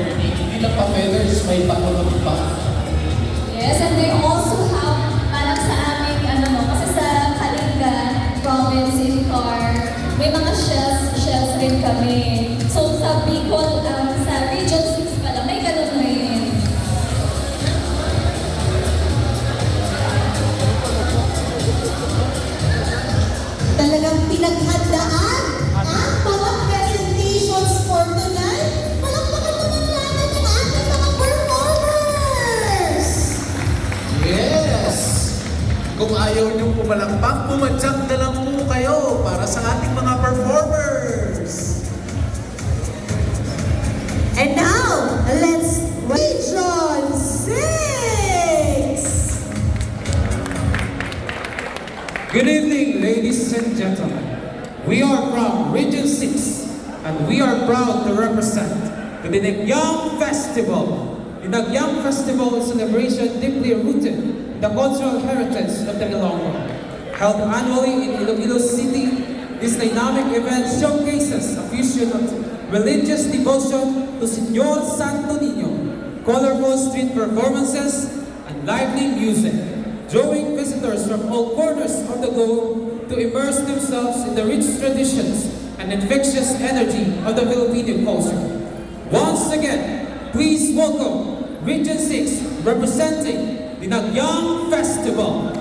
journey. Hindi lang pa feathers, may pakulog pa. Yes, and they also have, parang sa aming, kasi sa Kalinga province in Car, may mga shells rin kami. So sa Bicol, sa Region 6 pala, may ganun rin. Talagang pinaghandaan ang mga presentations for tonight. Palakpakan naman natin ang ating mga performers! Yes! Kung ayaw niyong pumalakpak, pumadyak na lang po kayo para sa ating mga performers! And now, let's Region 6! Good evening, ladies and gentlemen. We are from Region 6, and we are proud to represent the Dinagyang Festival. Dinagyang Festival is a celebration deeply rooted in the cultural heritage of the Ilonggo. Held annually in Iloilo City, this dynamic event showcases a fusion of religious devotion to Señor Santo Niño, colorful street performances, and lively music, drawing visitors from all corners of the globe to immerse themselves in the rich traditions and infectious energy of the Filipino culture. Once again, please welcome Region 6 representing the Dinagyang Festival.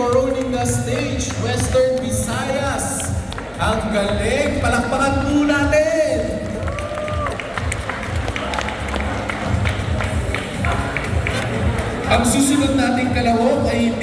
coroning the stage, Western Visayas. Ang galing! Palakpakan po natin! Ang susunod nating kalahok ay hindi